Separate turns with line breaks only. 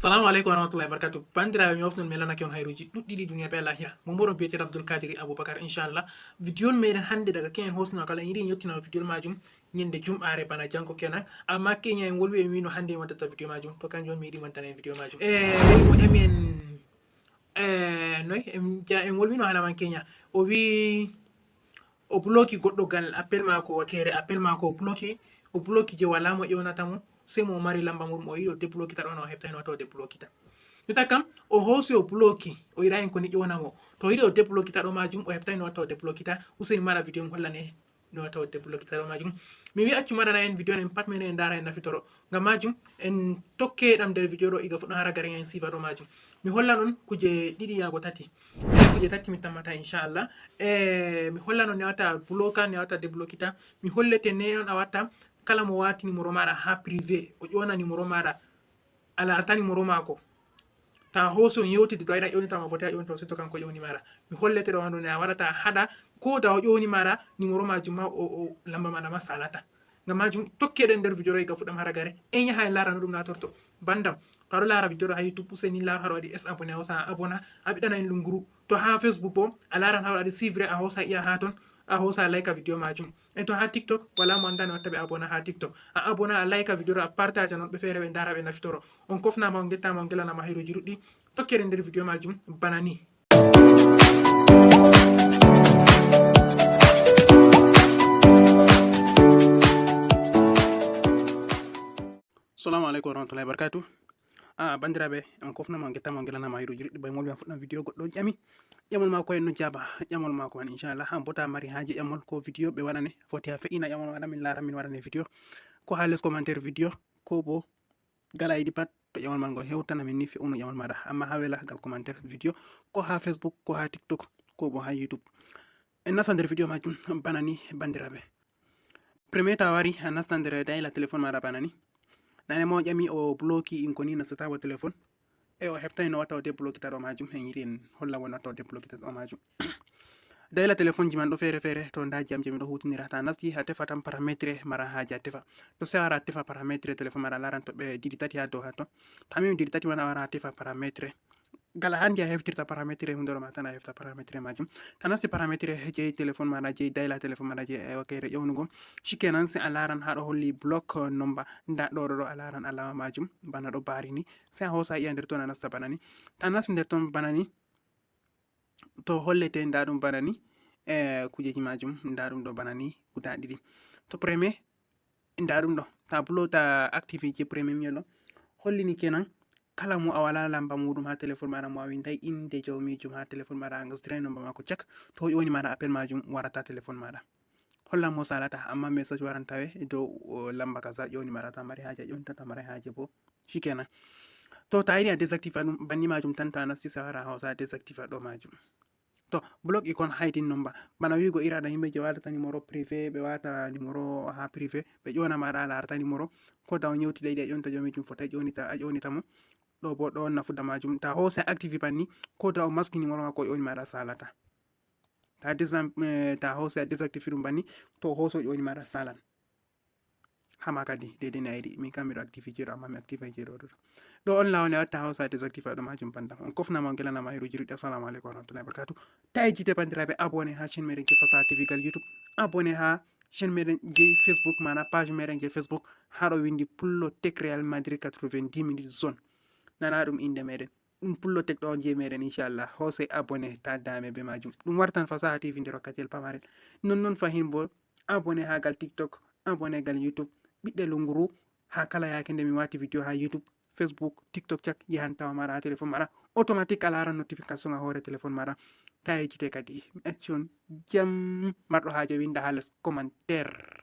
Salamu alaikum warahmatullahi wabarakatuh. Bandiraɓe mi ofnon mi lanake on hayruji ɗuɗɗiɗi duniya be lahira. Mo mboɗon biyeteɗo Abdoul Kadiri Aboubacar inchallah. Video meɗen hande daga ken hosno kala yiɗi yettinano video majum ñande jumɓare bana janko kenan. Amma kenya en wolwi en wino hande mi waddata video majum to kanjum on mi yiɗi waddana en video majum. Woni mo ƴami en noy en wolwino hala man kenya o wi o bloki goɗɗo gal appel mako wakere appel mako o bloki je wala mo ƴewnata mo sai mo mari lamba muɗum o yiɗi o déblokita ɗon o heɓtayno wata o déblokita jotta kam o hosi o bloki o yiɗa en ko ni ƴewnamo to o yiɗi o déblokita ɗo majum o heɓtayno watta o déblokita useni mara video mi hollane no watta o déblokita ɗo majum mi wi accu maɗana en video en pat minen en dara en nafitoro ngam majum en tokke ɗam nder video ɗo iga fuɗɗon hara garen en sifa ɗo majum mi hollan on kuje ɗiɗi yago tati kuje tati mi tammata inchallah mi hollan on ne watta bloka ne watta déblokita mi hollete ne on a watta kala mo wati numéro maɗa ha privé o ƴona numéro maɗa a larata numéro mako ta hosi on yewtidi to a yiɗa ƴewnitama foti a ƴewnita sitto kanko ƴewni maɗa mi hollete ɗo handu ne a waɗata haɗa ko da o ƴewni maɗa numéro majum ma o lamba maɗa ma salata ngam majum tokkeɗen nder video ɗo iga fuɗɗam hara gare en yaha en lara no ɗum natorto bandam to aɗo lara video ɗo ha youtube useni lar haɗo waɗi abonné a hosa a abona a ɓiɗana en lunguru to ha facebook bo a laran haɗo waɗi suivre a hosa iya ha ton a hosa like video majum e to ha tiktok wala mo andani watta ɓe abona ha tiktok a abona a like video ɗo a partage non ɓe feere ɓe dara ɓe nafitoro on kofnama on gettama on gelanama hayruji ɗuɗɗi tokkere nder video majum bana ni. Assalamu alaikum warahmatullahi wabarakatuh. Bandiraɓe on kofnama on gettama on gelanama hayruji ɗuɗɗi bay molwi an fuɗɗam video goɗɗo ƴami ƴamol mako en no jaba ƴamol mako man inchallah han bota mari haji ƴamol ko video ɓe waɗane foti ha fe'ina ƴamol maɗa min lara min waɗane video ko ha les commentaire video ko bo gala yiɗi pat to ƴamol man ngol hewtana min ni fe'uno ƴamol maɗa amma ha wela gal commentaire video ko ha facebook ko ha tiktok ko bo ha youtube en nasta nder video majum bana ni bandiraɓe premier ta wari a nasta nder dayla téléphone maɗa bana ni nane mo ƴami o bloki in ko ni nastatawa téléphone e o heɓtai no watta o déblokita ɗo majum en yiɗi en holla won watta o déblokita ɗo majum dayla téléphone ji man ɗo fere fere to nda jam je miɗo hutinira ta nasti a tefa tan paramétre mara haji a tefa to sai a wara a tefa paramétre téléphone maɗa laran to ɓe ɗiɗi tati ha dow ha to to mimi ɗiɗi tati man a wara a tefa paramétre gala handi a heftirta paramétre hunde ɗo ma tan a hefta paramétre majum ta nasti paramétre je téléphone maɗa je dayla téléphone maɗa je wakere ƴewnugo shikenan sai a laran haɗo holli block number nda ɗo ɗo a laran alama majum bana ɗo bari ni sai a hosa iya nder ton a nasta bana ni ta nasti nder ton bana ni to hollete nda ɗum bana ni kujeji majum nda ɗum ɗo bana ni guda ɗiɗi to premier nda ɗum ɗo ta ta active je premier ɗo hollini kenan kala mo a wala lamba muɗum ha téléphone maɗa mo a windai inde jawmijum ha téléphone maɗa enregistré number mako cak to ƴoni maɗa appel majum warata téléphone maɗa hollan mo salata amma message warantawe dow lamba kaza ƴoni maɗa ta mari haje ƴoni ta mari haje bo shikenan to ta yiɗi a désactive ɗum banni majum tan ta nasti sa wara hausa désactive ɗo majum to block icon hiding number bana wigo iraɗa yimɓe je watata numéro privé ɓe wata numéro ha privé ɓe ƴona maɗa a larata numéro ko da on yewtida yiɗi a ƴonta jawmijum fotai a ƴonita mo ɗo bo ɗo nafuda majum ta hosa active banni ko da o maski numéro mako ƴoni maɗa salata ta hosa désactive ɗum banni to hoso ƴoni maɗa salan hama kadi dedei ne a yiɗi min kam miɗo active jeɗo amma mi active jeɗo ɗo on lawol watta hausa désactive ɗo majum bandam on kofnama on gelanama hayruji ɗuɗɗi assalamu alaikum warahmatullahi wabarakatuh ta e jite bandiraɓe abonné ha chaîne meɗen je fasaha tv gal youtube abonné ha chaîne meɗen je facebook mana page meɗen je facebook haɗo windi pullo tek real madrid 90 minutes zone nana ɗum inde meɗen ɗum pullo tek ɗo on je meɗen inchallah hose abonné ta dame be majum ɗum wartan fasaha tv nder wakkatiyel pamaren non fahin bo abonné ha gal tiktok abonné gal youtube ɓiɗɗe lunguru ha kala yake nde mi wati video ha youtube facebook tiktok cak yahan tawa maɗa ha téléphone maɗa automatique a laran notification ha hore téléphone maɗa ta yejjite kadi mi acci on jam marɗo haje winda ha les commentaire.